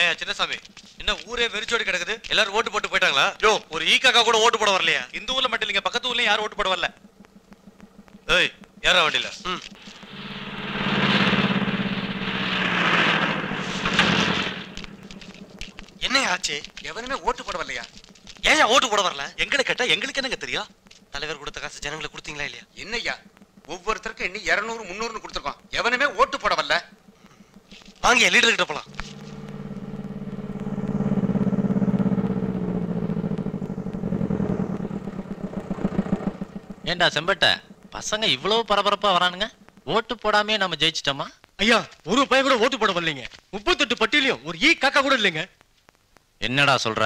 ஏன் சின்னசாமி, என்ன ஊரே வெறிச்சோடி கிடக்குது? எல்லாரும் ஓட்டு போட்டு போயிட்டாங்களா? யோ, ஒரு ஈக்காக்கா கூட ஓட்டு போட வரலையா? இந்த ஊர்ல மட்டும் இல்லைங்க, பக்கத்து ஊர்லயும் யாரும் ஓட்டு போட வரல. ஏய், ஏறா வண்டியில. என்ன ஆச்சு? எவனுமே ஓட்டு போட வரலையா? ஏன் ஓட்டு போட வரல? எங்களை கேட்டா எங்களுக்கு என்னங்க தெரியும்? தலைவர் கொடுத்த காசு ஜனங்களுக்கு கொடுத்தீங்களா இல்லையா? என்னய்யா, ஒவ்வொருத்தருக்கும் இன்னி 200 300 கொடுத்துருக்கோம். எவனுமே ஓட்டு போட வரல. வாங்க லீடர் கிட்ட போலாம். ஏண்டா செம்பட்ட, பசங்க இவ்வளவு பரபரப்பா வரானுங்க. ஓட்டு போடாமே நம்ம ஜெயிச்சிட்டோமா? ஐயா, ஒரு பையன் கூட ஓட்டு போட வரலைங்க. 38 பட்டியலையும் ஒரு ஈ காக்கா கூட இல்லைங்க. என்னடா சொல்ற?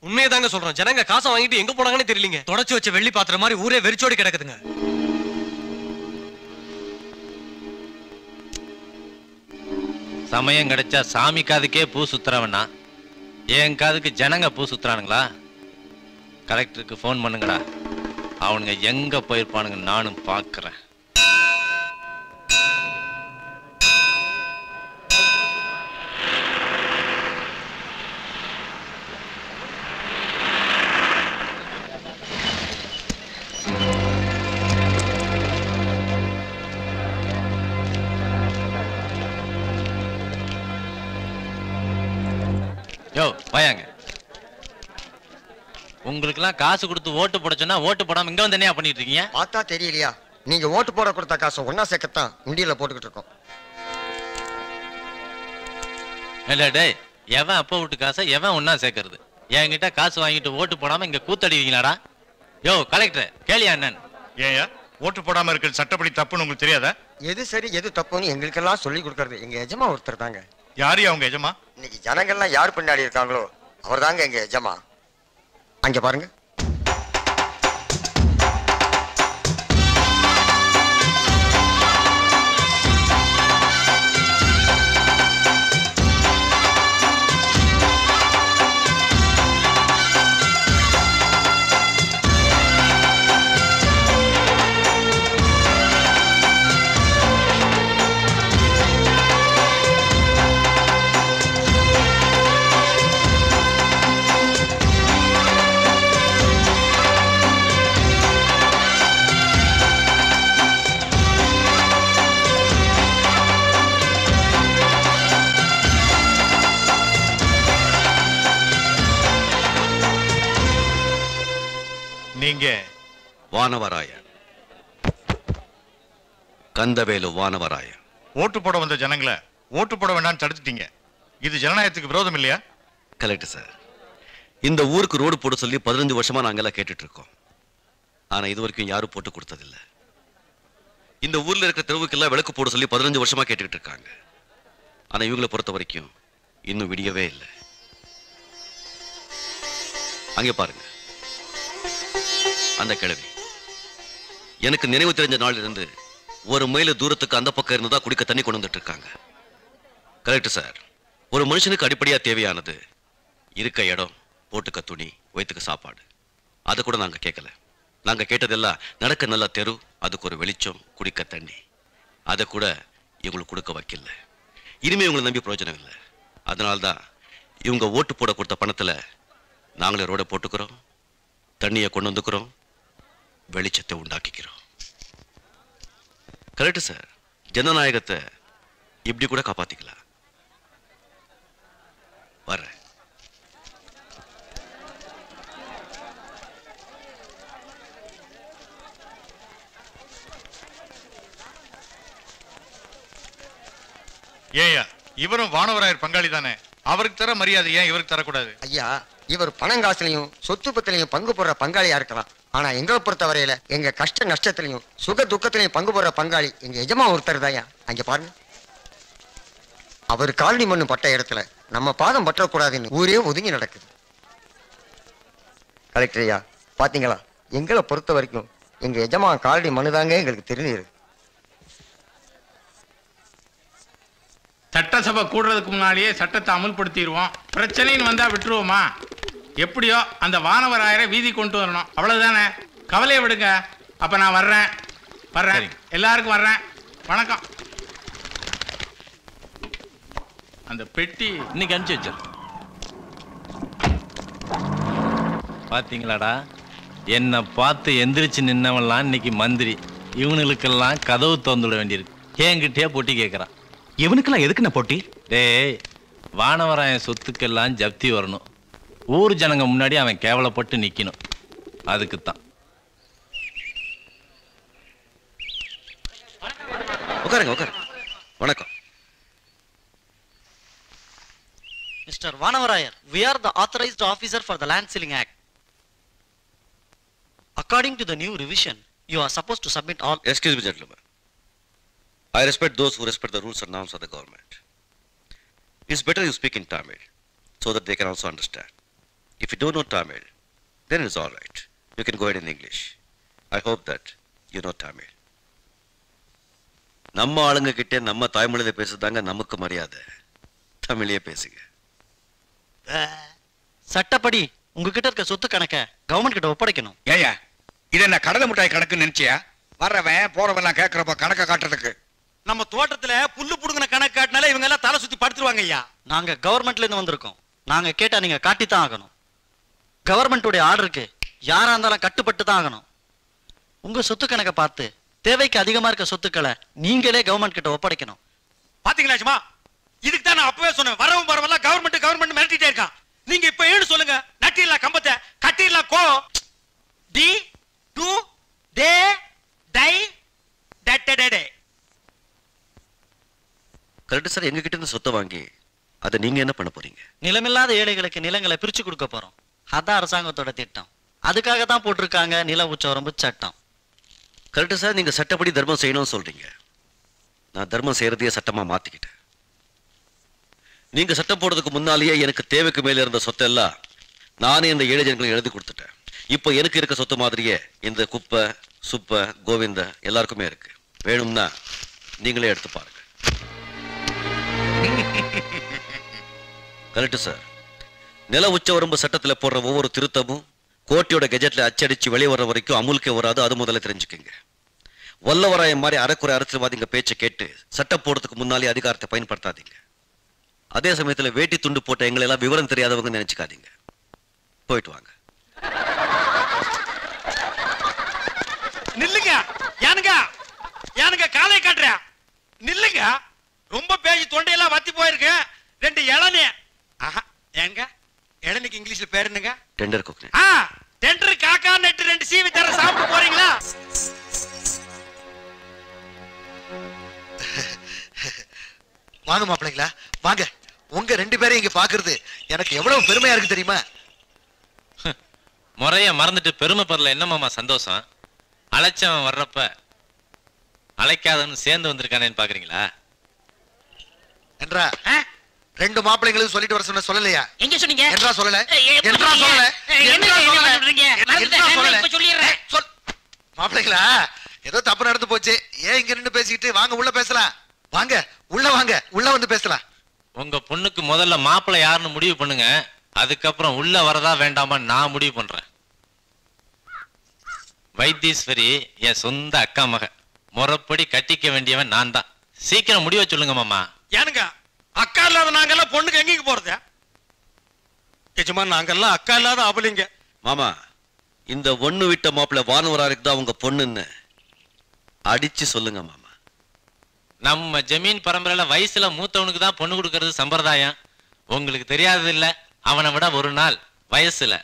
உண்மையை தாங்க சொல்றோம். ஜனங்க காசை வாங்கிட்டு எங்க போனாங்கன்னு தெரியலீங்க. தொடச்சு வச்ச வெள்ளி பாத்திரம் மாதிரி ஊரே வெறிச்சோடி கிடக்குதுங்க. சமயம் கிடைச்சா சாமி காதுக்கே பூ சுத்துறவனா, என் காதுக்கு ஜனங்க பூ சுத்துறானுங்களா? கலெக்டருக்கு போன் பண்ணுங்கடா. அவனுங்க எங்க போயிருப்பானுங்க நானும் பாக்குறேன். யோ வாயாங்க. உங்களுக்கெல்லாம் காசு கொடுத்து ஓட்டு போட சொன்னா ஓட்டு போடாம இங்க வந்து என்ன பண்ணிட்டு இருக்கீங்க? பார்த்தா தெரியலையா? நீங்க ஓட்டு போட கொடுத்த காசை ஒன்னா சேர்க்கத்தான் உண்டியில போட்டுக்கிட்டு இருக்கோம். இல்ல டேய், எவன் அப்ப விட்டு காசை எவன் ஒன்னா சேர்க்கறது? என்கிட்ட காசு வாங்கிட்டு ஓட்டு போடாம இங்க கூத்தடிவீங்களாடா? யோ கலெக்டர், கேளியா என்னன்னு? ஏயா ஓட்டு போடாம இருக்கிறது சட்டப்படி தப்புன்னு உங்களுக்கு தெரியாதா? எது சரி எது தப்புன்னு எங்களுக்கெல்லாம் சொல்லி கொடுக்கறது எங்க எஜமா ஒருத்தர் தாங்க. யாரையா அவங்க எஜமா? இன்னைக்கு ஜனங்கள்லாம் யார் பின்னாடி இருக்காங்களோ அவர் தாங்க எங்க எஜமா. அங்க பாருங்க. நீங்க வானவராயன், கந்தவேலு வானவராயன். ஓட்டு போட வந்த ஜனங்களை ஓட்டு போட வேண்டாம்னு தடுத்துட்டீங்க. இது ஜனநாயகத்துக்கு விரோதம் இல்லையா? கலெக்டர் சார், இந்த ஊருக்கு ரோடு போட சொல்லி 15 வருஷமா நாங்கெல்லாம் கேட்டுட்டு இருக்கோம். ஆனா இது வரைக்கும் யாரும் போட்டு கொடுத்ததில்லை. இந்த ஊர்ல இருக்கிற தெருவுக்கெல்லாம் விளக்கு போட சொல்லி 15 வருஷமா கேட்டுக்கிட்டு இருக்காங்க. ஆனா இவங்களை பொறுத்த வரைக்கும் இன்னும் விடியவே இல்லை. அங்கே பாருங்க, அந்த கிழவி எனக்கு நினைவு தெரிஞ்ச நாள் இருந்து 1 மைல் தூரத்துக்கு அந்த பக்கம் இருந்துதான் குடிக்க தண்ணி கொண்டு வந்துட்டு இருக்காங்க. கலெக்டர் சார், ஒரு மனுஷனுக்கு அடிப்படையா தேவையானது இருக்க இடம், போட்டுக்க துணி, வயிற்றுக்க சாப்பாடு. அதை கூட நாங்க கேட்கல. நாங்க கேட்டதெல்லாம் நடக்க நல்ல தெரு, அதுக்கு ஒரு வெளிச்சம், குடிக்க தண்ணி. அதை கூட இவங்களுக்கு கொடுக்க வைக்கல. இனிமே இவங்களை நம்பி பிரயோஜனம் இல்லை. அதனால்தான் இவங்க ஓட்டு போட கொடுத்த பணத்துல நாங்களே ரோட போட்டுக்கிறோம், தண்ணியை கொண்டு வந்துக்கிறோம், வெளிச்சத்தை உண்டாக்கிக்கிறோம். கரெக்ட் சார், ஜனநாயகத்தை இப்படி கூட காப்பாத்திக்கலாம். வர்றேன். ஏயா, இவரும் வானவராயர் பங்காளி தானே, அவருக்கு தர மரியாதை ஏன் இவருக்கு தரக்கூடாது? ஐயா, இவர் பணங்காசுலையும் சொத்து பத்திலையும் பங்கு போடுற பங்காளியா இருக்கலாம். ஆனா எங்களை பொறுத்த வரையில எங்க கஷ்ட நஷ்டத்திலையும் சுக துக்கத்திலையும் பங்கு போடுற பங்காளி எங்க எஜமா ஒருத்தர் தாயா. அங்க பாருங்க, அவர் காலனி மண்ணு பட்ட இடத்துல நம்ம பாதம் பற்றக்கூடாதுன்னு ஊரே ஒதுங்கி நடக்குது. கலெக்டர் ஐயா, பாத்தீங்களா? எங்களை பொறுத்த வரைக்கும் எங்க எஜமா காலனி மண்ணுதாங்க எங்களுக்கு தெரிஞ்சிருக்கு. சட்டசபை கூடுறதுக்கு முன்னாடியே சட்டத்தை அமுல்படுத்திடுவோம். பிரச்சனைன்னு வந்தா விட்டுருவோமா? எப்படியோ அந்த வானவராயரை வீதி கொண்டு வரணும், அவ்வளவுதானே. கவலையை விடுங்க. அப்ப நான் வர்றேன். எல்லாருக்கும் வர்றேன். வணக்கம். அந்த பெட்டி இன்னைக்கு அனுப்பிச்சு வச்சிரு. பாத்தீங்களாடா, என்னை பார்த்து எந்திரிச்சு நின்னவன்லாம் இன்னைக்கு மந்திரி. இவனுங்களுக்கெல்லாம் கதவு திறந்துவிட வேண்டியிருக்கு. என்கிட்டயே போட்டி கேட்கறான். இவனுக்கெல்லாம் எதுக்கு நான் போட்டி? டேய், வானவராயன் சொத்துக்கெல்லாம் ஜப்தி வரணும். ஊர் ஜனங்க முன்னாடி அவன் கேவலப்பட்டு நிக்கணும். அதுக்குத்தான். உட்காருங்க உட்காருங்க. வணக்கம். Mr. Vanavarayar, we are the authorized officer for the Land Ceiling Act. According to the new revision, you are supposed to submit all... Excuse me, gentlemen. I respect those who respect the rules and norms of the government. It's better you speak in Tamil, so that they can also understand. If you don't know Tamil, then it's all right. You can go ahead in English. I hope that you know Tamil. நம்ம ஆளுங்க கிட்ட நம்ம தாய்மொழியில பேசுதாங்க நமக்கு மரியாதை. தமிழையே பேசுங்க. சட்டப்படி உங்ககிட்ட இருக்க சொத்து கணக்க கவர்மெண்ட் கிட்ட ஒப்படைக்கணும். ஏயா இது என்ன கடலை மிட்டாய் கணக்குன்னு நினைச்சியா? வர்றவன் போறவெல்லாம் கேட்கறப்ப கணக்க காட்டுறதுக்கு. நம்ம தோட்டத்துல புல்லு புடுங்கின கணக்கு காட்டினால இவங்க எல்லாம் தலை சுத்தி படுத்துருவாங்க ஐயா. நாங்க கவர்மெண்ட்ல இருந்து வந்திருக்கோம். நாங்க கேட்டா நீங்க காட்டித்தான் ஆகணும். கவர்மெண்ட்டுடைய ஆர்டருக்கு யாரா இருந்தாலும் கட்டுப்பட்டு தான் ஆகணும். உங்க சொத்து கணக்க பார்த்து தேவைக்கு அதிகமா இருக்க சொத்துக்களை நீங்களே கவர்மெண்ட் கிட்ட ஒப்படைக்கணும். பாத்தீங்களா சும்மா, இதுக்கு தான் நான் அப்பவே சொன்னேன். வரவும் வரவெல்லாம் கவர்மெண்ட் மிரட்டிட்டே இருக்கான். நீங்க இப்ப ஏன்னு சொல்லுங்க. நட்டிடலாம் கம்பத்தை, கட்டிடலாம் கோ. டி டு டே டை டட்டடே. Correct sir. எங்க கிட்ட இருந்து சொத்தை வாங்கி அதை நீங்க என்ன பண்ண போறீங்க? நிலமில்லாத ஏழைகளுக்கு நிலங்களை பிரிச்சு கொடுக்க போறோம். அதான் அரசாங்கத்தோட திட்டம். அதுக்காக தான் போட்டிருக்காங்க நில உச்சவரம்பு சட்டம். Correct sir. நீங்க சட்டப்படி தர்மம் செய்யணும்னு சொல்றீங்க. நான் தர்மம் செய்யறதையே சட்டமா மாத்திக்கிட்டேன். நீங்க சட்டம் போடுறதுக்கு முன்னாலேயே எனக்கு தேவைக்கு மேல இருந்த சொத்தை எல்லாம் நானே இந்த ஏழை ஜனங்களுக்கு எழுதி கொடுத்துட்டேன். இப்போ எனக்கு இருக்க சொத்து மாதிரியே இந்த குப்பை சுப்பை கோவிந்த எல்லாருக்குமே இருக்கு. வேணும்னா நீங்களே எடுத்து பாருங்க. Correct sir. நில உச்சவரம்பு சட்டத்தில் போடுற ஒவ்வொரு திருத்தமும் கோர்ட்டியோட கெஜெட்ல அச்சடிச்சு வெளியே வர்ற வரைக்கும் அமுலுக்கே வராது. அது முதல்ல தெரிஞ்சுக்கங்க. வல்லவராயம் மாதிரி அரைக்குறை அரசியல்வாதிங்க பேச்சை கேட்டு சட்டம் போடுறதுக்கு முன்னாலே அதிகாரத்தை பயன்படுத்தாதீங்க. அதே சமயத்துல வேட்டி துண்டு போட்ட எங்களை எல்லாம் விவரம் தெரியாதவங்க நினைச்சுக்காதீங்க. போயிட்டு வாங்க. நில்லுங்க. யானுங்க காலை காட்டுற. நில்லுங்க. ரொம்ப பேசி தொண்டையெல்லாம் வத்தி போயிருக்கு. 2 இளநீ. ஆஹா, ஏங்க இளநிக்கு இங்கிலீஷ்ல பேர் என்னங்க? Tender cook. டெண்டர் காக்கா நெட் 2 சீவி தர சாப்பிட்டு போறீங்களா? வாங்க மாப்பிள்ளைங்களா, வாங்க. உங்க 2 பேரையும் இங்க பாக்குறது எனக்கு எவ்வளவு பெருமையா இருக்கு தெரியுமா? முறைய மறந்துட்டு பெருமை பரல என்ன மாமா சந்தோஷம்? அழைச்சவன் வர்றப்ப அழைக்காதவன் சேர்ந்து வந்திருக்கானேன்னு பாக்குறீங்களா? என்றா 2 மாப்பிள்ளைங்களும் சொல்லிட்டு வர சொன்ன சொல்லலையா? எங்க சொன்னீங்க? என்றா சொல்லல. என்றா சொல்லல. என்றா சொல்லல. சொல் மாப்பிள்ளைங்களா, ஏதோ தப்பு நடந்து போச்சு. ஏன் இங்க நின்னு பேசிக்கிட்டு வாங்க உள்ள பேசலாம். வாங்க உள்ள வாங்க. உள்ள வந்து பேசலாம். உங்க பொண்ணுக்கு முதல்ல மாப்பிள்ளை யாருன்னு முடிவு பண்ணுங்க. அதுக்கப்புறம் உள்ள வரதா வேண்டாமா நான் முடிவு பண்றேன். வைத்தீஸ்வரி என் சொந்த அக்கா மக. முறைப்படி கட்டிக்க வேண்டியவன் நான் தான். சீக்கிரம் முடிவை சொல்லுங்க மாமா. ஏனுங்க அக்கா இல்லாத நாங்கெல்லாம் பொண்ணுக்கு எங்கேயும் போறது? எஜமா நாங்கெல்லாம் அக்கா இல்லாத அவளிங்க. மாமா, இந்த ஒண்ணு விட்ட மாப்பிள்ள வானவராருக்கு தான் உங்க பொண்ணுன்னு அடிச்சு சொல்லுங்க மாமா. நம்ம ஜமீன் பரம்பரையில வயசுல மூத்தவனுக்கு தான் பொண்ணு கொடுக்கறது சம்பிரதாயம். உங்களுக்கு தெரியாதது இல்ல, அவனை விட ஒரு நாள் வயசுல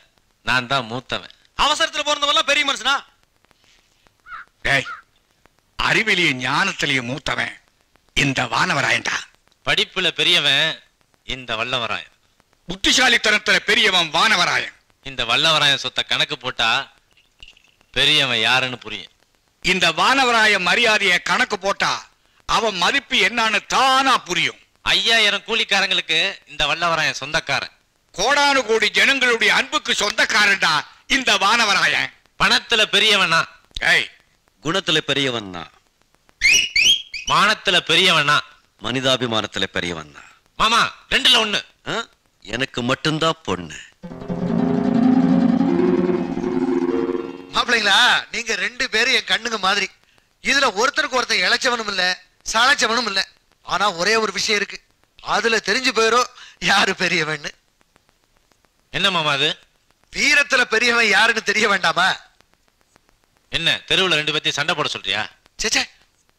நான் தான் மூத்தவன். அவசரத்துல பிறந்தவெல்லாம் பெரிய மனுஷனா? அறிவிலேயே ஞானத்திலேயே மூத்தவன் இந்த வானவராயன்டா. படிப்புல பெரியவன் இந்த வல்லவராயன். புத்திசாலித்தனத்துல பெரியவன் வானவராயன். இந்த வல்லவராயன் சொத்தை கணக்கு போட்டா பெரியவன் யாருன்னு புரியும். இந்த வானவராய மரியாதையை கணக்கு போட்டா அவன் மதிப்பு என்னன்னு தானா புரியும். 5000 கூலிக்காரங்களுக்கு இந்த வல்லவராயன் சொந்தக்காரன். கோடானு கோடி ஜனங்களுடைய அன்புக்கு சொந்தக்காரன்டா இந்த வானவராயன். பணத்துல பெரியவனா? குணத்துல பெரியவன்னா? மானத்துல பெரியவனா? மனிதாபிமானத்துல பெரியவன்னா? மாமா 2ல 1. எனக்கு மட்டும்தான் பொண்ணு. மாப்பிள்ளைங்களா, நீங்க 2 பேரும் என் கண்ணுங்க மாதிரி. இதுல ஒருத்தருக்கு ஒருத்தர் இளைச்சவனும் இல்ல சளைச்சவனும் இல்ல. ஆனா ஒரே ஒரு விஷயம் இருக்கு. அதுல தெரிஞ்சு போயிரும் யாரு பெரியவன்னு. என்ன மாமா அது? வீரத்துல பெரியவன் யாருன்னு தெரிய வேண்டாமா? என்ன தெருவுல 2 பேத்தையும் சண்டை போட சொல்றியா? சேச்சே,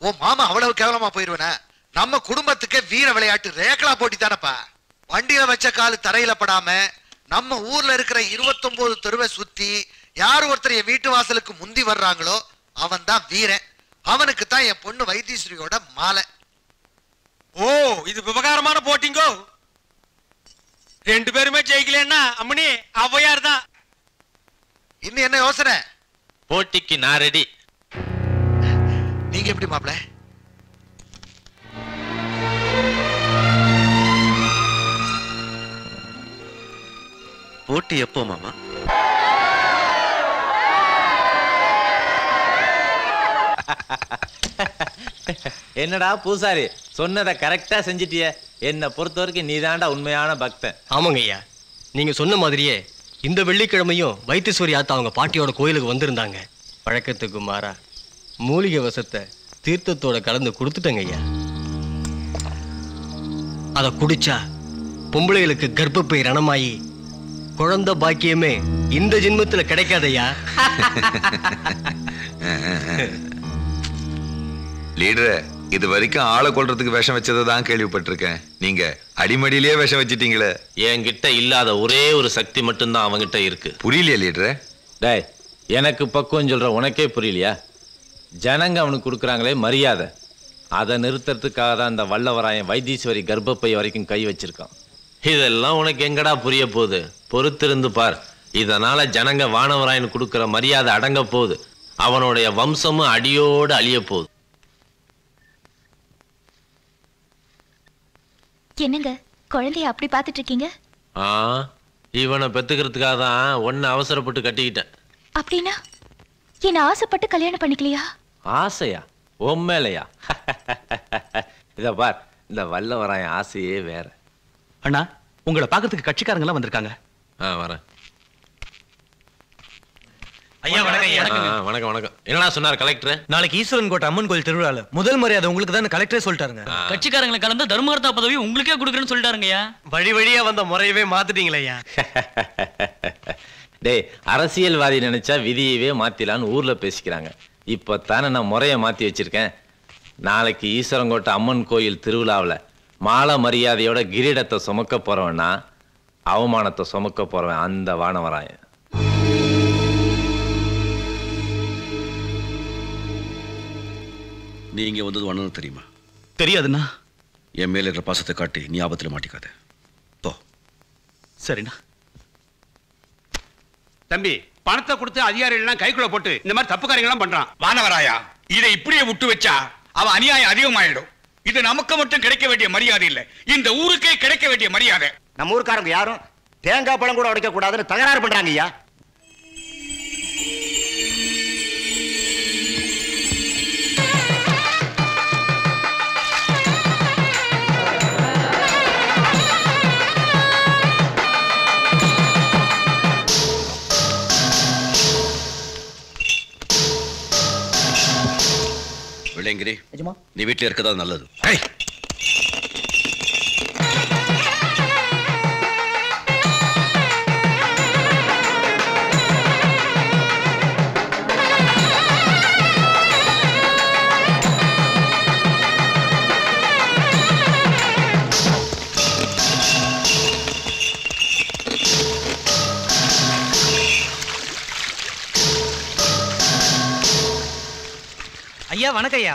உன் மாமா அவ்வளவு கேவலமா போயிருவனா? நம்ம குடும்பத்துக்கு வீர விளையாட்டு ரேக்லா போட்டி தானப்பா. வண்டியில வச்ச காலு தரையில படாம நம்ம ஊர்ல இருக்கிற 29 தெருவை சுத்தி யார் ஒருத்தர் என் வீட்டு வாசலுக்கு முந்தி வர்றாங்களோ அவன் தான் வீரன். அவனுக்கு தான் என் பொண்ணு வைத்தீஸ்வரியோட மாலை. ஓ, இது விவகாரமான போட்டிங்கோ. 2 பேருமே ஜெயிக்கலன்னா அம்மனி அவ்வையார் தான். இன்னும் என்ன யோசனை? போட்டிக்கு நான் ரெடி. நீங்க எப்படி மாப்பிள்ள? போட்டி எப்போ மாமா? என்னடா பூசாரி சொன்னதை கரெக்டா செஞ்சிட்டிய. என்ன பொறுத்த வரைக்கும் நீதாண்டா உண்மையான பக்தன். ஆமாங்க ஐயா, நீங்க சொன்ன மாதிரியே இந்த வெள்ளிக்கிழமையும் வைத்தீஸ்வரி ஆத்தா அவங்க பாட்டியோட கோயிலுக்கு வந்திருந்தாங்க. பழக்கத்துக்கு மாறா மூலிகை வசத்தை தீர்த்தத்தோட கலந்து கொடுத்துட்டங்க ஐயா. அதை குடிச்சா பொம்பளைகளுக்கு கர்ப்பப்பை ரணமாயி குழந்தை பாக்கியமே இந்த ஜென்மத்துல கிடைக்காதையா. லீடர், இது வரைக்கும் ஆளை கொல்றதுக்கு விஷம் வச்சதை தான் கேள்விப்பட்டிருக்கேன். நீங்க அடிமடியிலேயே விஷம் வச்சிட்டீங்களே. என்கிட்ட இல்லாத ஒரே ஒரு சக்தி மட்டும்தான் அவங்கிட்ட இருக்கு. புரியலையா லீடர்? டேய், எனக்கு பக்குவம் சொல்ற உனக்கே புரியலையா? ஜனங்க அவனுக்கு கொடுக்குறாங்களே மரியாதை, அதை நிறுத்துறதுக்காக தான் அந்த வல்லவராயன் வைத்தீஸ்வரி கர்ப்பப்பை வரைக்கும் கை வச்சிருக்கான். இதெல்லாம் உனக்கு எங்கடா புரிய போகுது? பொறுத்திருந்து பார். இதனால ஜனங்க வானவராயன் கொடுக்குற மரியாதை அடங்க போகுது. அவனுடைய வம்சமும் அடியோடு அழிய போகுது. என்னங்க குழந்தைய அப்படி பார்த்துட்டு இருக்கீங்க? இவனை பெத்துக்கிறதுக்காக தான் ஒன்னு அவசரப்பட்டு கட்டிக்கிட்டேன். அப்படின்னா என்ன ஆசைப்பட்டு கல்யாணம் பண்ணிக்கலையா? ஆசையா? உண்மையிலையா? இத பார், இந்த வல்லவராயன் ஆசையே வேற. அண்ணா, உங்களை பார்க்கறதுக்கு கட்சிக்காரங்க எல்லாம் வந்திருக்காங்க. வரேன். ஐயா வணக்கம். வணக்கம் வணக்கம். என்னடா சொன்னார் கலெக்டர்? நாளைக்கு ஈஸ்வரன் கோட்டை அம்மன் கோயில் திருவிழால முதல் மரியாதை உங்களுக்கு தான் கலெக்டரே சொல்லிட்டாருங்க. கட்சிக்காரங்களை கலந்து தர்மகர்த்தா பதவி உங்களுக்கே கொடுக்குறேன்னு சொல்லிட்டாருங்கய்யா. வழி வழியா வந்த முறையவே மாத்திட்டீங்களா? டேய், அரசியல்வாதி நினைச்சா விதியவே மாத்திலான்னு ஊர்ல பேசிக்கிறாங்க. இப்பத்தானே நான் முறைய மாத்தி வச்சிருக்கேன். நாளைக்கு ஈஸ்வரங்கோட்டை அம்மன் கோயில் திருவிழாவில் மாலை மரியாதையோட கிரீடத்தை சுமக்க போறவன்னா அவமானத்தை சுமக்க போறவன் அந்த வானவராயன். நீ இங்க வந்தது ஒண்ணு தெரியுமா? தெரியாதுண்ணா. என் மேல இருக்கிற பாசத்தை காட்டி நீ ஆபத்துல மாட்டிக்காத. போ. சரிண்ணா. தம்பி, பணத்தை கொடுத்து அதிகாரிகள் எல்லாம் கைக்குள்ள போட்டு இந்த மாதிரி தப்பு காரியங்கள்லாம் பண்றான். வானவராயா, இதை இப்படியே விட்டு வச்சா அவன் அநியாயம் அதிகமாயிடும். இது நமக்கு மட்டும் கிடைக்க வேண்டிய மரியாதை இல்ல, இந்த ஊருக்கே கிடைக்க வேண்டிய மரியாதை. நம்ம ஊருக்காரங்க யாரும் தேங்காய் பழம் கூட உடைக்க கூடாதுன்னு தகராறு பண்றாங்க ஐயா. வெள்ளையங்கிரி, நீ வீட்டில் இருக்கதா நல்லது. ஐயா வணக்கம் ஐயா.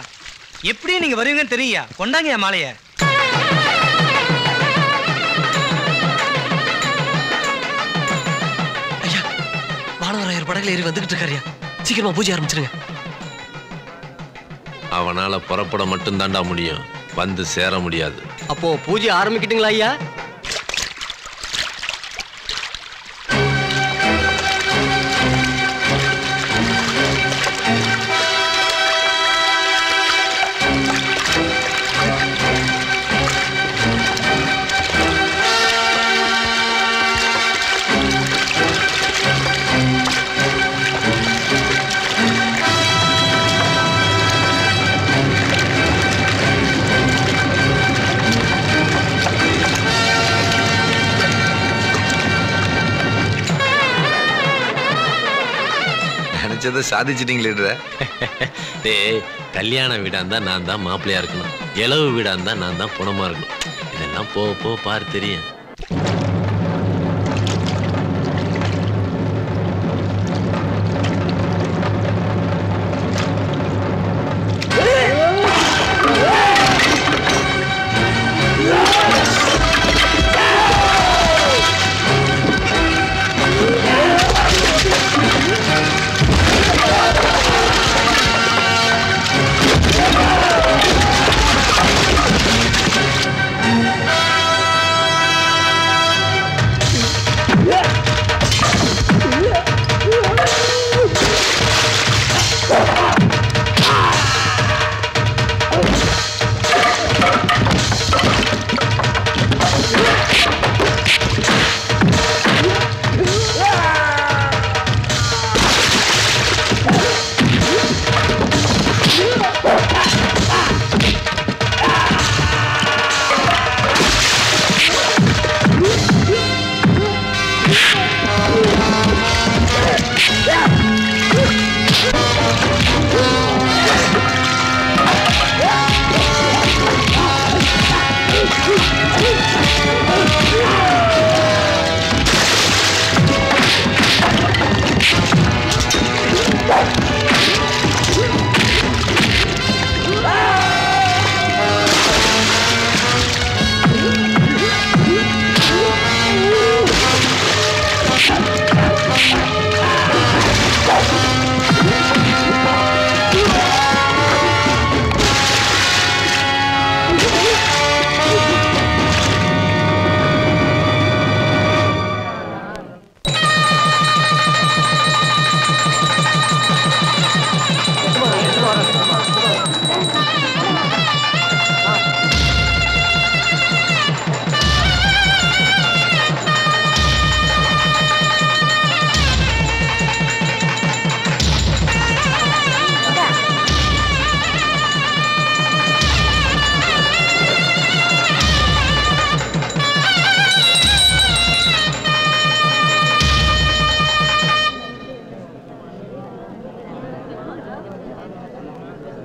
எப்படியும் நீங்க வருவீங்கன்னு தெரியுயா. கொண்டாங்க ஐயா மாலைய. ஐயா, வானவராயர் படகுல ஏறி வந்துகிட்டு இருக்காருயா. சீக்கிரமா பூஜை ஆரம்பிச்சிருங்க. அவனால புறப்பட மட்டும்தான்டா முடியும், வந்து சேர முடியாது. அப்போ பூஜை ஆரம்பிக்கிட்டுங்களா ஐயா? நினைச்சதை சாதிச்சிட்டீங்களே. டேய், கல்யாண வீடா இருந்தா நான் தான் மாப்பிள்ளையா இருக்கணும், இளவு வீடா இருந்தா நான் தான் புணமா இருக்கணும். இதெல்லாம் போ போ பாரு தெரியும்.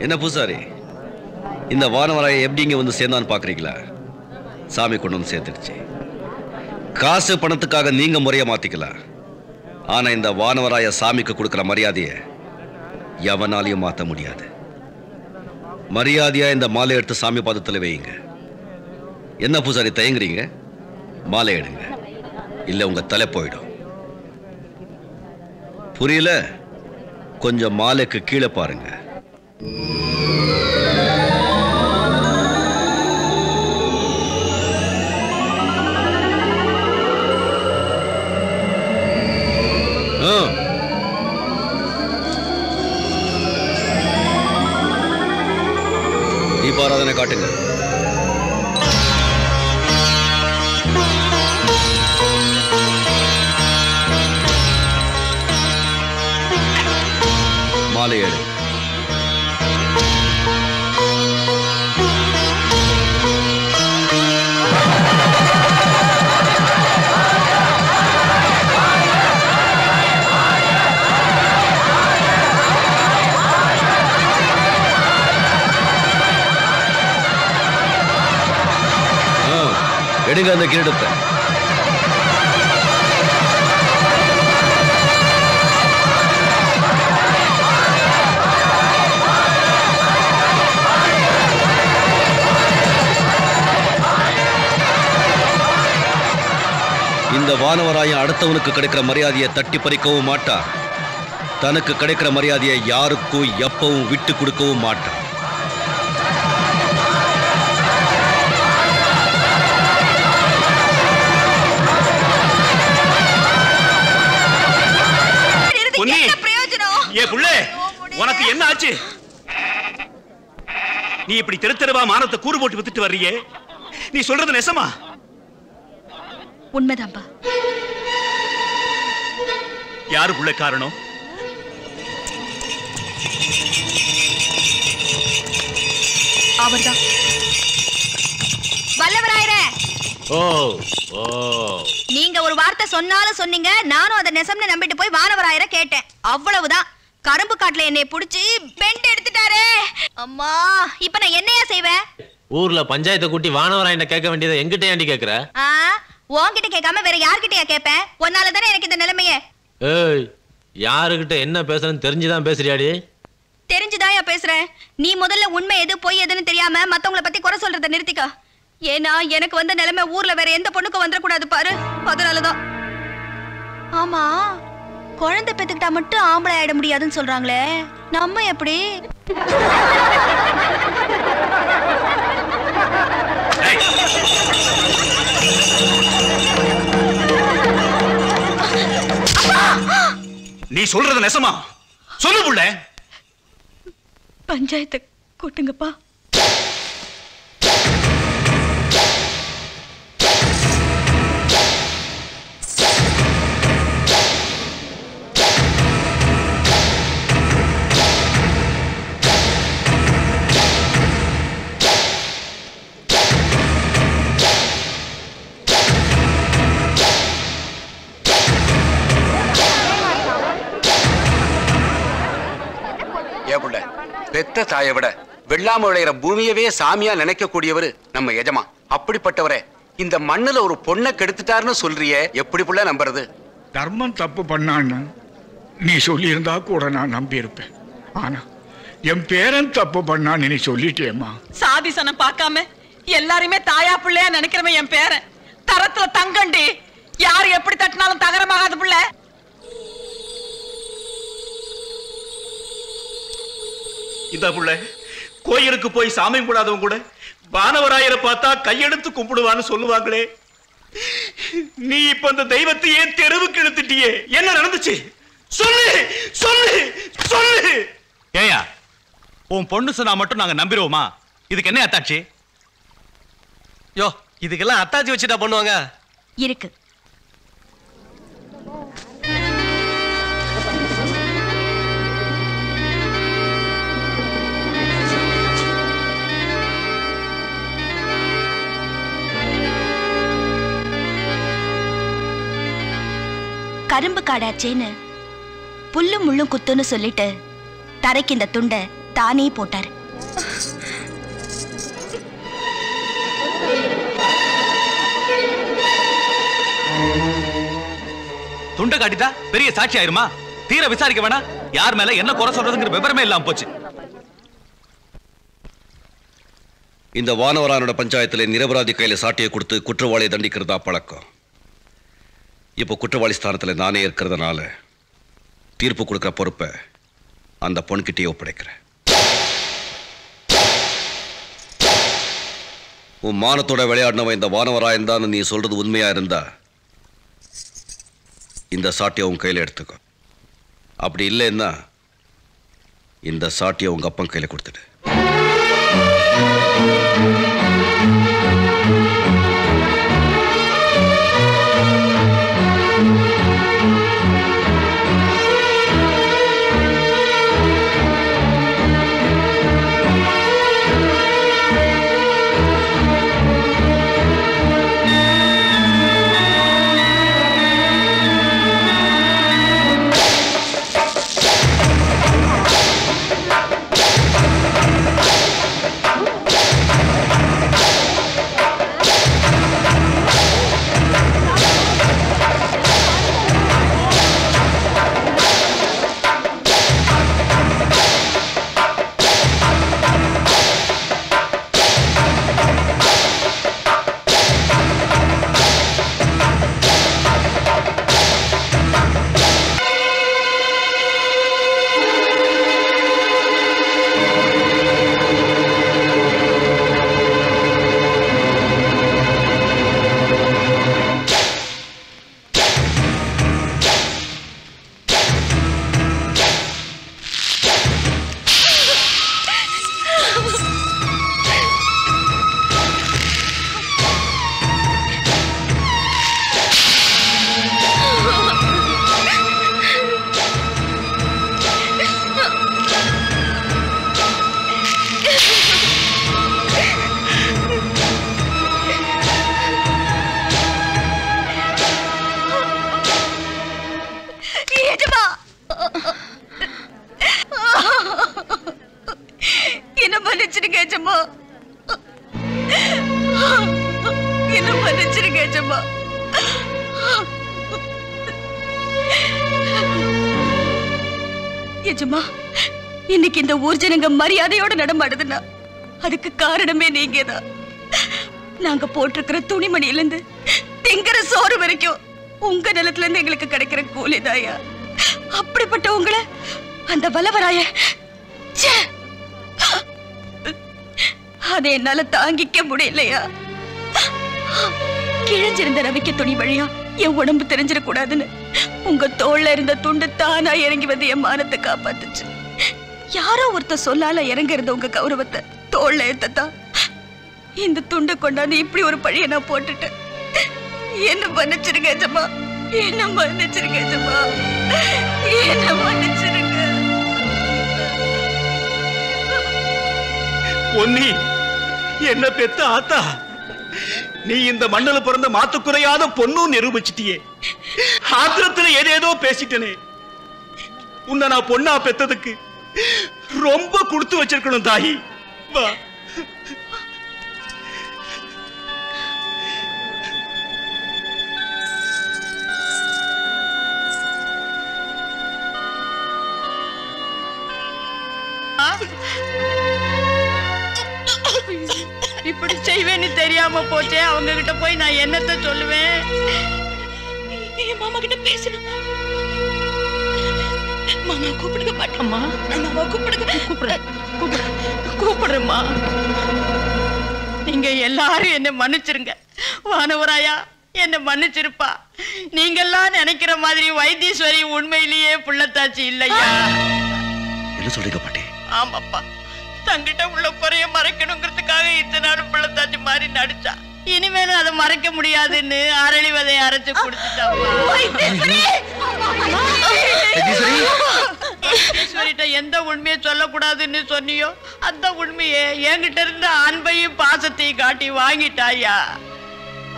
என்ன பூசாரி, இந்த வானவராயை எப்படி இங்க வந்து சேர்ந்தான்னு பாக்குறீங்களா? சாமி கொண்டு வந்து சேர்த்துடுச்சு. காசு பணத்துக்காக நீங்க முறைய மாத்திக்கலாம், ஆனா இந்த வானவராய சாமிக்கு கொடுக்கிற மரியாதையை எவனாலையும் மாத்த முடியாது. மரியாதையா இந்த மாலை எடுத்து சாமி பாதத்துல வையுங்க. என்ன பூசாரி தயங்குறீங்க? மாலை எடுங்க, இல்ல உங்க தலை போயிடும். புரியல? கொஞ்சம் மாலைக்கு கீழே பாருங்க. தீபாராதனை காட்டுங்க. மாலை எடு. எடுங்க அந்த கிரீடத்தை. இந்த வானவராயன் அடுத்தவனுக்கு கிடைக்கிற மரியாதையை தட்டி பறிக்கவும் மாட்டார், தனக்கு கிடைக்கிற மரியாதையை யாருக்கும் எப்பவும் விட்டு கொடுக்கவும் மாட்டார். உனக்கு என்ன ஆச்சு? நீ இப்படி தெரு தெருவா மானத்தை கூறு போட்டு வித்துட்டு வர்றியே, நீ சொல்றது நெசமா? உண்மைதான்பா. யாரு புள்ள காரணம்? அவர்தான். வல்லவராயரே. ஓ ஓ, நீங்க ஒரு வார்த்தை சொன்னாலும் சொன்னீங்க, நானும் அதை நெசம்னு நம்பிட்டு போய் வானவராயரை கேட்டேன், அவ்வளவுதான். கரும்பு காட்டுல என்னைய புடிச்சு பெண்ட் எடுத்துட்டாரே. அம்மா, இப்ப நான் என்னையா செய்வேன்? ஊர்ல பஞ்சாயத்தை கூட்டி வானவராயனை கேட்க வேண்டியதை எங்கிட்ட ஏண்டி கேக்குற? உன்கிட்ட கேட்காம வேற யார்கிட்டயா கேட்பேன்? உன்னால தானே எனக்கு இந்த நிலைமையே. ஏய், யாருகிட்ட என்ன பேசுறேன்னு தெரிஞ்சுதான் பேசுறியாடி? தெரிஞ்சுதாயா பேசுறேன். நீ முதல்ல உண்மை எது பொய் எதுன்னு தெரியாம மத்தவங்கள பத்தி குறை சொல்றத நிறுத்திக்க. ஏன்னா எனக்கு வந்த நிலைமை ஊர்ல வேற எந்த பொண்ணுக்கும் வந்துடக்கூடாது பாரு, அதனாலதான். ஆமா, குழந்தை பெத்துக்கிட்டா மட்டும் ஆம்பளை ஆயிட முடியாதுன்னு சொல்றாங்களே, நம்ம எப்படி? நீ சொல்றது நெசமா? சொல்லு புள்ள. பஞ்சாயத்தை கூட்டுங்கப்பா. பெத்த தாயை விட வெள்ளாம விளையிற பூமியவே சாமியா நினைக்க கூடியவரு நம்ம எஜமா. அப்படிப்பட்டவரே இந்த மண்ணுல ஒரு பொண்ணை கெடுத்துட்டாருன்னு சொல்றியே, எப்படி புள்ள நம்புறது? தர்மம் தப்பு பண்ணான்னு நீ சொல்லியிருந்தா கூட நான் நம்பி இருப்பேன். ஆனா என் பேரன் தப்பு பண்ணான்னு நீ சொல்லிட்டேம்மா. சாதிசனம் பார்க்காம எல்லாருமே தாயா பிள்ளையா நினைக்கிறவன் என் பேரன். தரத்துல தங்கண்டி, யாரு எப்படி தட்டினாலும் தகரமாகாது புள்ள. இந்த புள்ள கோயிலுக்கு போய் சாமி கும்பிடாதவங்க கூட வானவராயரை பார்த்தா கையெடுத்து கும்பிடுவான்னு சொல்லுவாங்களே. நீ இப்ப அந்த தெய்வத்தையே தெருவுக்கு இழுத்துட்டியே, என்ன நடந்துச்சு? சொல்லு சொல்லு சொல்லு. ஏயா, உன் பொண்ணு சொன்னா மட்டும் நாங்க நம்பிடுவோமா? இதுக்கு என்ன அத்தாச்சி? யோ, இதுக்கெல்லாம் அத்தாச்சி வச்சுட்டா பண்ணுவாங்க? இருக்கு. கரும்பு காடாச்சேன்னு புல்லும் முள்ளும் குத்துன்னு சொல்லிட்டு தரைக்கு இந்த துண்டை தானே போட்டாரு. துண்டை காட்டிட்டா பெரிய சாட்சி ஆயிருமா? தீர விசாரிக்க வேணா? யார் மேல என்ன குறை சொல்றதுங்கிற விவரமே இல்லாம போச்சு. இந்த வானவரானோட பஞ்சாயத்துல நிரபராதி கையில சாட்டியை கொடுத்து குற்றவாளியை தண்டிக்கிறதா பழக்கம். இப்போ குற்றவாளி ஸ்தானத்துல நானே இருக்கிறதுனால தீர்ப்பு கொடுக்கிற பொறுப்பை அந்த பொண்ணுகிட்டே ஒப்படைக்கிறேன். உன் மானத்தோட விளையாடினவன் இந்த வானவராயன் தான் நீ சொல்றது உண்மையா இருந்தா இந்த சாட்டியை உன் கையில எடுத்துக்கோ. அப்படி இல்லைன்னா இந்த சாட்டியை உங்க அப்பன் கையில கொடுத்துடு. என்ன மன்னிச்சிருங்க எஜமா. எஜமா, இன்னைக்கு இந்த ஊர் ஜனங்க மரியாதையோட நடமாடுதுன்னா அதுக்கு காரணமே நீங்க தான். நாங்க போட்டிருக்கிற துணிமணில இருந்து திங்கிற சோறு வரைக்கும் உங்க நிலத்துல இருந்து எங்களுக்கு கிடைக்கிற கூலிதாயா. அப்படிப்பட்ட உங்களை அந்த வல்லவராய அதை என்னால தாங்கிக்க முடியலையா. கிழிஞ்சிருந்த ரவிக்க துணி வழியா என் உடம்பு தெரிஞ்சிடக்கூடாதுன்னு உங்க தோல்ல இருந்த துண்டு தானா இறங்கி வந்து என் மானத்தை காப்பாத்துச்சு. யாரோ ஒருத்த சொல்லால இறங்க இருந்த உங்க கௌரவத்தை தோல்ல ஏத்தத்தான் இந்த துண்டை கொண்டாந்து இப்படி ஒரு பழிய நான் போட்டுட்டேன். என்ன மன்னிச்சிருங்க எஜமா, என்ன மன்னிச்சிருங்க எஜமா, என்ன மன்னிச்சிருங்க. பொன்னி, என்ன பெத்த ஆத்தா, நீ இந்த மண்ணுல பிறந்த மாத்துக்குறையாத பொண்ணும் நிரூபிச்சிட்டியே. ஆத்திரத்துல ஏதேதோ பேசிட்டனே. உன்னை நான் பொண்ணா பெத்ததுக்கு ரொம்ப கொடுத்து வச்சிருக்கணும் தாயி. வா. இப்படி செய்வேன்னு தெரியாம போச்சே. அவங்க கிட்ட போய் நான் என்னத்த சொல்லுவேன்? என் மாமா கிட்ட பேசணும். மாமா கூப்பிடுங்க. பாட்டம்மா, மாமா கூப்பிடுங்க. கூப்பிடுறேம்மா. நீங்க எல்லாரும் என்ன மன்னிச்சிருங்க. வானவராயா என்ன மன்னிச்சிருப்பா. நீங்கெல்லாம் நினைக்கிற மாதிரி வைத்தீஸ்வரி உண்மையிலேயே புள்ளத்தாச்சி இல்லையா? என்ன சொல்றீங்க பாட்டி? ஆமாப்பா, தங்கிட்ட உள்ள குறைய மறைக்கணுங்கிறதுக்காக இத்தனை நாள் புள்ளத்தாச்சி மாதிரி நடிச்சா. இனிமேலும் அதை மறைக்க முடியாதுன்னு அரளி விதையை அரைச்சு குடிச்சுட்டாங்க. எந்த உண்மையை சொல்லக்கூடாதுன்னு சொன்னியோ அந்த உண்மையை என்கிட்ட இருந்த அன்பையும் பாசத்தையும் காட்டி வாங்கிட்டாயா.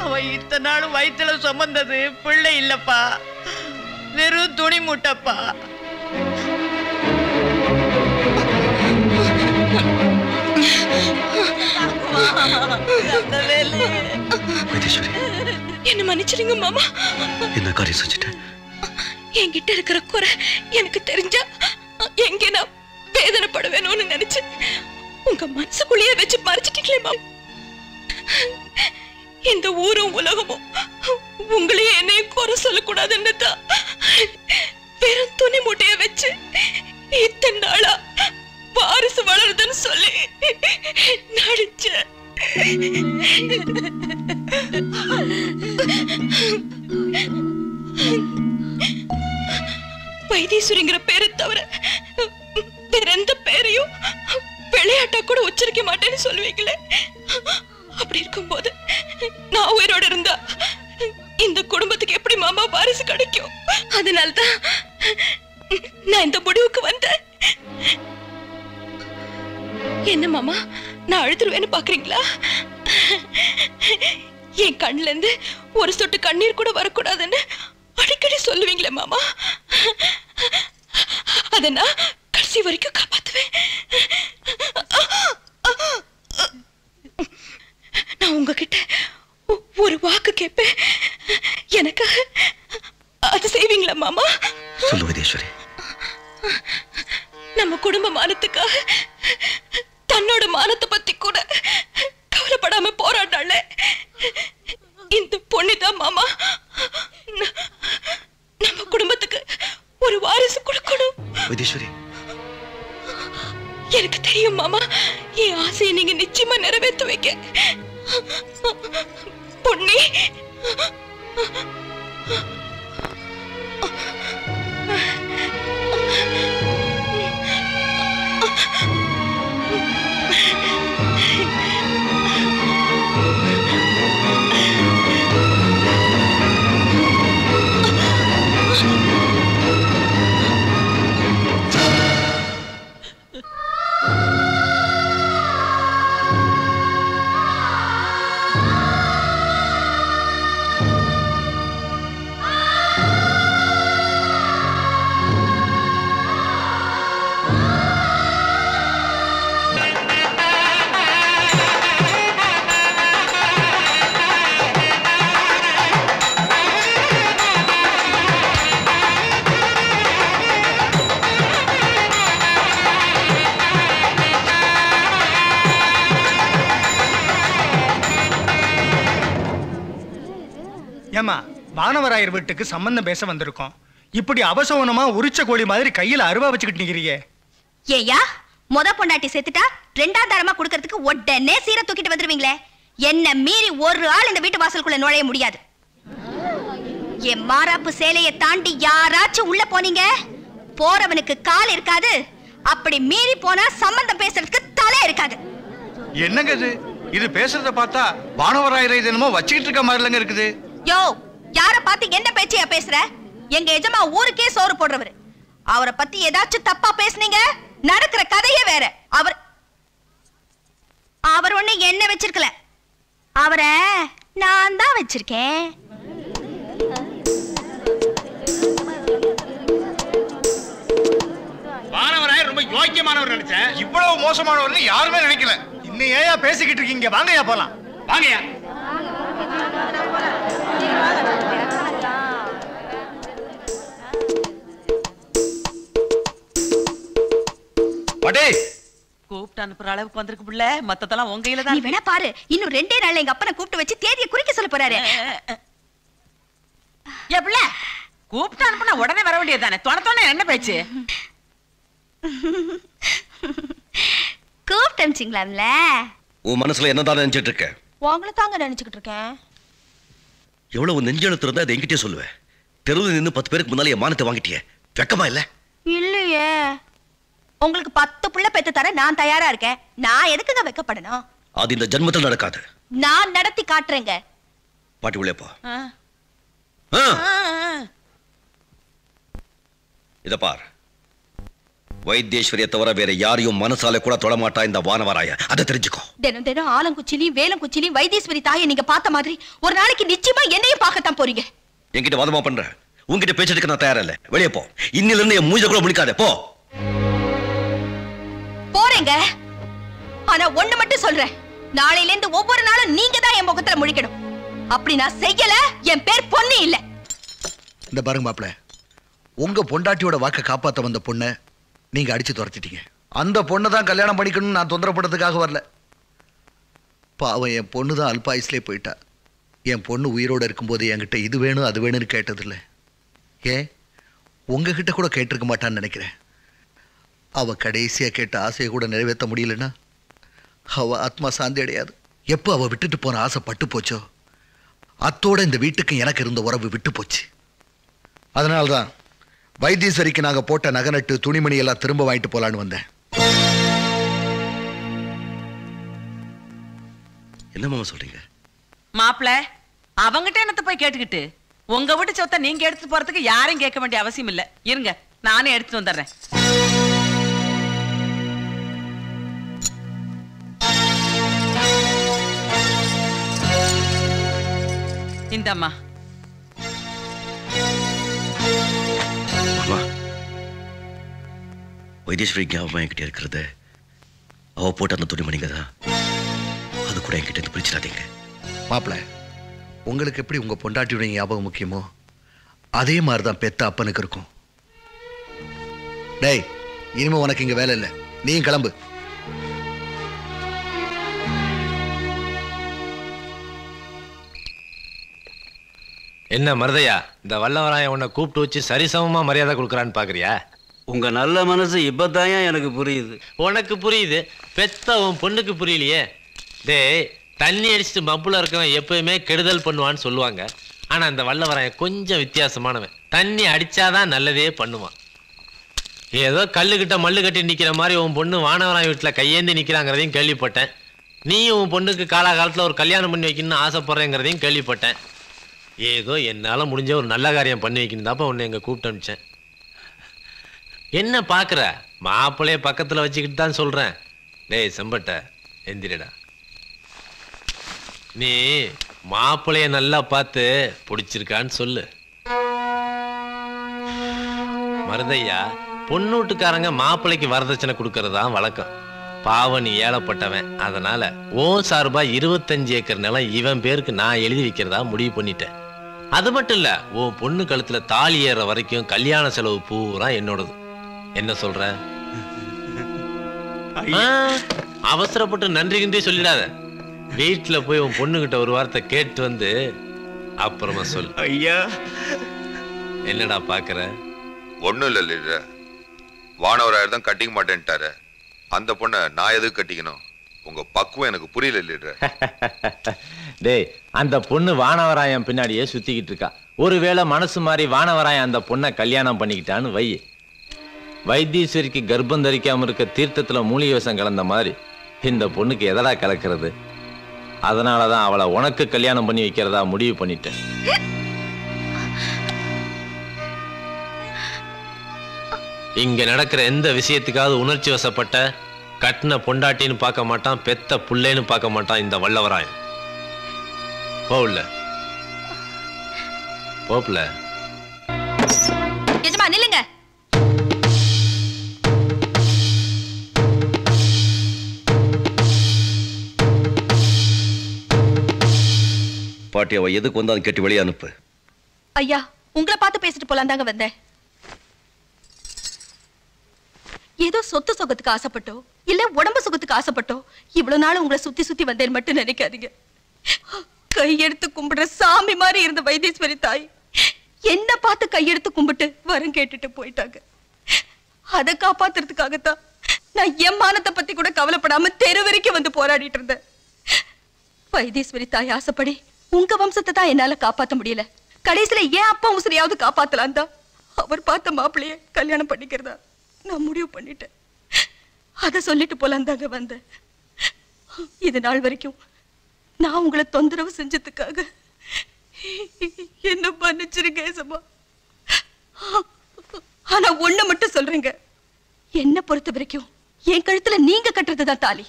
அவ இத்தனை நாள் வயிற்றுல சுமந்தது பிள்ளை இல்லப்பா, வெறும் துணி மூட்டப்பா. என்ன மன்னிச்சிருங்க மாமா. என்ன காரியம் செஞ்சுட்டேன்? என்கிட்ட இருக்கிற குறை எனக்கு தெரிஞ்சா எங்க நான் வேதனைப்பட வேணும்னு நினைச்சு உங்க மனசுக்குள்ளேயே வச்சு மறைச்சிட்டீங்களே மாமா. இந்த ஊரும் உலகமும் உங்களையும் என்னையும் குறை சொல்லக்கூடாதுன்னு தான் வெறும் துணி மூட்டைய வச்சு இத்தனை நாளா வாரிசு வளருதுன்னு சொல்லி நடிச்ச. வைத்தீஸ்வரிங்கிற பேரை தவிர வேற எந்த பேரையும் விளையாட்டா கூட உச்சரிக்க மாட்டேன்னு சொல்லுவீங்களே. அப்படி இருக்கும்போது நான் உயிரோட இருந்தா இந்த குடும்பத்துக்கு எப்படி மாமா வாரிசு கிடைக்கும்? அதனால்தான் நான் இந்த முடிவுக்கு வந்தேன். என்ன மாமா, நான் அழுதுருவேன்னு பாக்குறீங்களா? என் கண்ணுல இருந்து ஒரு சொட்டு கண்ணீர் கூட வரக்கூடாதுன்னு அடிக்கடி சொல்லுவீங்களே மாமா. அத நான் கடைசி வரைக்கும் காப்பாத்துவேன். நான் உங்ககிட்ட ஒரு வாக்கு கேட்பேன், எனக்காக அது செய்வீங்களா மாமா? சொல்லு வைத்தீஸ்வரி. நம்ம குடும்ப மானத்துக்காக தன்னோட மானத்தை பத்தி கூட கவலைப்படாம போராட்டாள இந்த பொண்ணுதான் மாமா நம்ம குடும்பத்துக்கு ஒரு வாரிசு கொடுக்கணும். வைத்தீஸ்வரி, எனக்கு தெரியும் மாமா, என் ஆசையை நீங்க நிச்சயமா நிறைவேற்ற வைக்க. பொன்னி, ஏமா வானவராயர் வீட்டுக்கு சம்பந்தம் பேச வந்திருக்கோம். இப்படி அபசவனமா உரிச்ச கோழி மாதிரி கையில அருவா வச்சுக்கிட்டு நிக்கிறீங்க. ஏயா முத பொண்டாட்டி செத்துட்டா ரெண்டாம் தரமா குடுக்கறதுக்கு உடனே சீரை தூக்கிட்டு வந்துருவீங்களே. என்ன மீறி ஒரு ஆள் இந்த வீட்டு வாசலுக்குள்ள நுழைய முடியாது. என் மாராப்பு சேலையை தாண்டி யாராச்சும் உள்ள போனீங்க, போறவனுக்கு கால் இருக்காது. அப்படி மீறி போனா சம்பந்தம் பேசுறதுக்கு தலை இருக்காது. என்னங்க இது? இது பேசுறத பார்த்தா வானவராயரை என்னமோ வச்சுக்கிட்டு இருக்க மாதிரிலங்க இருக்குது. யோ, யார பார்த்து என்ன பேச்சியா பேசுற? எங்க எஜமா ஊருக்கே சோறு போடுறவரு. அவரை பத்தி ஏதாச்சும் தப்பா பேசுனீங்க, நடக்கிற கதையே வேற. அவர் ஒண்ணு என்ன வச்சிருக்கல, அவரை நான் தான் வச்சிருக்கேன். வானவராயர் ரொம்ப யோக்கியமானவர் நினைச்சேன். இவ்வளவு மோசமானவர்னு யாருமே நினைக்கல. இன்னும் ஏயா பேசிக்கிட்டு இருக்கீங்க? வாங்கயா போலாம். வாங்கயா. படே கூப்பிட்டு அனுப்புற அளவுக்கு வந்திருக்கு புள்ள. மத்ததெல்லாம் உங்க கையில தான். நீ வேணா பாரு, இன்னும் 2 நாள்ல எங்க அப்பனை கூப்பிட்டு வச்சு தேதியை குறிக்க சொல்ல போறாரு. ஏ புள்ள, கூப்பிட்டு அனுப்புனா உடனே வர வேண்டியதானே? தொண என்ன பேச்சு? கூப்பிட்டு அனுப்பிச்சிங்களாம்ல. உன் மனசுல என்னதான் நினைச்சிட்டு இருக்க? உங்களை தாங்க நினைச்சுக்கிட்டு இருக்கேன். எவ்வளவு நெஞ்செழுத்து இருந்தா அதை என்கிட்டயே சொல்லுவேன். தெருவில் நின்று 10 பேருக்கு முன்னாலே என் மானத்தை வாங்கிட்டியே, வெக்கமா இல்ல? இல்லையே, உங்களுக்கு 10 புள்ள பெத்து தர நான் தயாரா இருக்கேன். நான் எதுக்குங்க வெக்கப்படணும்? அது இந்த ஜென்மத்தில் நடக்காது. நான் நடத்தி காட்டுறேங்க. பாட்டி உள்ளே போ. இத பார், வைத்தீஸ்வரியை தவிர வேற யாரையும் மனசால கூட தொடமாட்டா இந்த வானவராய. அதை தெரிஞ்சுக்கோ. தினம் தினம் ஆலங்குச்சிலையும் வேலங்குச்சிலையும் வைத்தீஸ்வரி தாயை நீங்க பார்த்த மாதிரி ஒரு நாளைக்கு நிச்சயமா என்னையும் பார்க்கத்தான் போறீங்க. என்கிட்ட வாதமா பண்ற, உன்கிட்ட பேசுறதுக்கு நான் தயாரா இல்ல. வெளியே போ. இன்னில இருந்து என் மூஞ்ச கூட முடிக்காத. போ. போறேங்க. ஆனா ஒண்ணு மட்டும் சொல்றேன், நாளையில இருந்து ஒவ்வொரு நாளும் நீங்க தான் என் முகத்துல முழிக்கணும். அப்படி நான் செய்யல, என் பேர் பொண்ணு இல்ல. இந்த பாருங்க மாப்பிள்ள, உங்க பொண்டாட்டியோட வாக்க காப்பாத்த வந்த பொண்ணை நீங்க அடிச்சு துரத்திட்டீங்க. அந்த பொண்ணை தான் கல்யாணம் பண்ணிக்கணும்னு நான் தொந்தரப்படுறதுக்காக வரல. பாவம், என் பொண்ணு தான் அல்பாயுஸ்லே போயிட்டா. என் பொண்ணு உயிரோடு இருக்கும்போது என்கிட்ட இது வேணும் அது வேணும்னு கேட்டதில்லை. ஏன் உங்ககிட்ட கூட கேட்டிருக்க மாட்டான்னு நினைக்கிறேன். அவ கடைசியா கேட்ட ஆசையை கூட நிறைவேற்ற முடியலன்னா அவ ஆத்மா சாந்தி அடையாது. எப்போ அவ விட்டுட்டு போன ஆசை பட்டு போச்சோ, அத்தோட இந்த வீட்டுக்கு எனக்கு இருந்த உறவு விட்டு போச்சு. அதனால்தான் வைத்தீஸ்வரிக்கு நாங்க போட்ட நகநட்டு துணிமணி எல்லாம் திரும்ப வாங்கிட்டு போலான்னு வந்தேன். என்ன மாமா சொல்றீங்க? மாப்பிள, அவங்கிட்ட என்னத்த போய் கேட்டுக்கிட்டு? உங்க வீட்டு சொத்தை நீங்க எடுத்து போறதுக்கு யாரும் கேட்க வேண்டிய அவசியம் இல்ல. இருங்க, நானே எடுத்து வந்துடுறேன். இந்தம்மா. வைத்தீஸ்வரி ஞாபகம் என்கிட்ட இருக்கிறது அவ போட்ட அந்த துணிமணிங்க தான். அது கூட என்கிட்ட இருந்து பிரிச்சிடாதீங்க. மாப்பிள்ள, உங்களுக்கு எப்படி உங்க பொண்டாட்டியுடைய ஞாபகம் முக்கியமோ அதே மாதிரிதான் பெத்த அப்பனுக்கு இருக்கும். டேய், இனிமே உனக்கு இங்க வேலை இல்லை, நீயும் கிளம்பு. என்ன மருதையா, இந்த வல்லவராயன் உன்னை கூப்பிட்டு வச்சு சரிசமமா மரியாதை கொடுக்குறான்னு பாக்குறியா? உங்க நல்ல மனசு இப்பதான் எனக்கு புரியுது. உனக்கு புரியுது, பெத்த உன் பொண்ணுக்கு புரியலையே. டேய், தண்ணி அடிச்சுட்டு மப்புல இருக்கவன் எப்பயுமே கெடுதல் பண்ணுவான்னு சொல்லுவாங்க. ஆனா இந்த வல்லவராயன் கொஞ்சம் வித்தியாசமானவன். தண்ணி அடிச்சாதான் நல்லதே பண்ணுவான். ஏதோ கல்லுக்கிட்ட மல்லு கட்டி நிக்கிற மாதிரி உன் பொண்ணு வானவராயன் வீட்டுல கையேந்தி நிக்கிறாங்கிறதையும் கேள்விப்பட்டேன். நீயும் உன் பொண்ணுக்கு காலாகாலத்துல ஒரு கல்யாணம் பண்ணி வைக்கணும்னு ஆசைப்படுறேங்கிறதையும் கேள்விப்பட்டேன். ஏதோ என்னால முடிஞ்ச ஒரு நல்ல காரியம் பண்ணி வைக்கணும் தாப்பா உன்னை எங்க கூப்பிட்டு அனுப்பிச்சேன். என்ன பாக்குற? மாப்பிள்ளைய பக்கத்துல வச்சுக்கிட்டு தான் சொல்றேன். டேய் செம்பட்ட, எந்திரிடா. நீ மாப்பிள்ளைய நல்லா பார்த்து பிடிச்சிருக்கான்னு சொல்லு. மருதையா, பொண்ணு வீட்டுக்காரங்க மாப்பிள்ளைக்கு வரதட்சணை கொடுக்கறதா வழக்கம். பாவம், நீ ஏழப்பட்டவன். அதனால ஓ சார்பா 25 ஏக்கர் நிலம் இவன் பேருக்கு நான் எழுதி வைக்கிறதா முடிவு பண்ணிட்டேன். அது மட்டும் இல்ல, உன் பொண்ணு கழுத்துல தாலி ஏற வரைக்கும் கல்யாண செலவு பூரா என்னோடது. என்ன சொல்ற? அவசரப்பட்டு நன்றி கின்றி சொல்லிடாத. வீட்டுல போய் உன் பொண்ணுகிட்ட ஒரு வார்த்தை கேட்டு வந்து அப்புறமா சொல். ஐயா என்னடா பாக்குற? ஒண்ணும் இல்ல லீடர். வானவராயர் தான் கட்டிக்க மாட்டேன்ட்டாரு. அந்த பொண்ணை நான் எதுக்கு கட்டிக்கணும்? உங்க பக்குவம் எனக்கு புரியல லீடர். டேய், அந்த பொண்ணு வானவராயன் பின்னாடியே சுத்திக்கிட்டு இருக்கா. ஒருவேளை மனசு மாதிரி வானவராயன் அந்த பொண்ணை கல்யாணம் பண்ணிக்கிட்டான்னு வை. வைத்தீஸ்வரிக்கு கர்ப்பம் தரிக்காம இருக்க தீர்த்தத்துல மூலிகை விஷம் கலந்த மாதிரி இந்த பொண்ணுக்கு எதடா கலக்கிறது? அதனாலதான் அவளை உனக்கு கல்யாணம் பண்ணி வைக்கிறதா முடிவு பண்ணிட்டேன். இங்க நடக்கிற எந்த விஷயத்துக்காவது உணர்ச்சி வசப்பட்ட கட்டின பொண்டாட்டின்னு பார்க்க மாட்டான், பெத்த புள்ளைன்னு பார்க்க மாட்டான் இந்த வல்லவராயன். போல போப்ல. எஜமா நில்லுங்க. பாட்டி அவ எதுக்கு வந்தாலும் கேட்டு வெளியே அனுப்பு. ஐயா, உங்களை பார்த்து பேசிட்டு போலாம் தாங்க வந்தேன். ஏதோ சொத்து சுகத்துக்கு ஆசைப்பட்டோ இல்ல உடம்பு சுகத்துக்கு ஆசைப்பட்டோ இவ்வளவு நாள் உங்களை சுத்தி சுத்தி வந்தேன் மட்டும் நினைக்காதீங்க. கையெடுத்து கும்பிடுற சாமி மாதிரி இருந்த வைத்தீஸ்வரி தாய் என்ன பார்த்து கையெடுத்து கும்பிட்டு வரம் கேட்டுட்டு போயிட்டாங்க. அதை காப்பாத்துறதுக்காகத்தான் நான் என் மானத்தை பத்தி கூட கவலைப்படாம தெரு வரைக்கும் வந்து போராடிட்டு இருந்தேன். வைத்தீஸ்வரி தாய் ஆசைப்படி உங்க வம்சத்தை தான் என்னால காப்பாத்த முடியல. கடைசியில ஏன் அப்பா உசிரியாவது காப்பாத்தலாம் தான் அவர் பார்த்த மாப்பிள்ளைய கல்யாணம் பண்ணிக்கிறதா நான் முடிவு பண்ணிட்டேன். அத சொல்லிட்டு போலாம் தாங்க வந்தேன். இது நாள் வரைக்கும் நான் உங்களை தொந்தரவு செஞ்சதுக்காக என்ன மன்னிச்சிருங்க ஏசம்மா. ஆனா ஒண்ணு மட்டும் சொல்றேங்க, என்ன பொறுத்த வரைக்கும் என் கழுத்துல நீங்க கட்டுறதுதான் தாலி.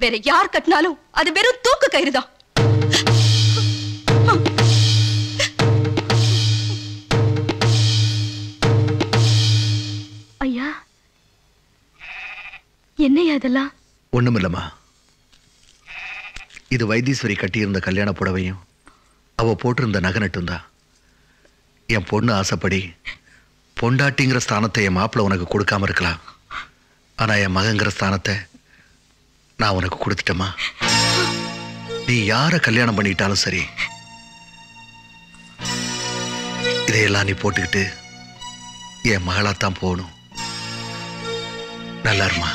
வேற யார் கட்டினாலும் அது வெறும் தூக்கு கயிறு தான். ஐயா, என்னையா அதெல்லாம்? ஒண்ணுமில்லம்மா, இது வைத்தீஸ்வரி கட்டியிருந்த கல்யாண புடவையும் அவ போட்டிருந்த நகை நட்டும் தான். என் பொண்ணு ஆசைப்படி பொண்டாட்டிங்கிற ஸ்தானத்தை என் மாப்பிள்ள உனக்கு கொடுக்காம இருக்கலாம். ஆனா என் மகங்கிற ஸ்தானத்தை நான் உனக்கு கொடுத்துட்டேம்மா. நீ யார கல்யாணம் பண்ணிட்டாலும் சரி, இதையெல்லாம் நீ போட்டுக்கிட்டு என் மகளாத்தான் போகணும். நல்லா இருமா.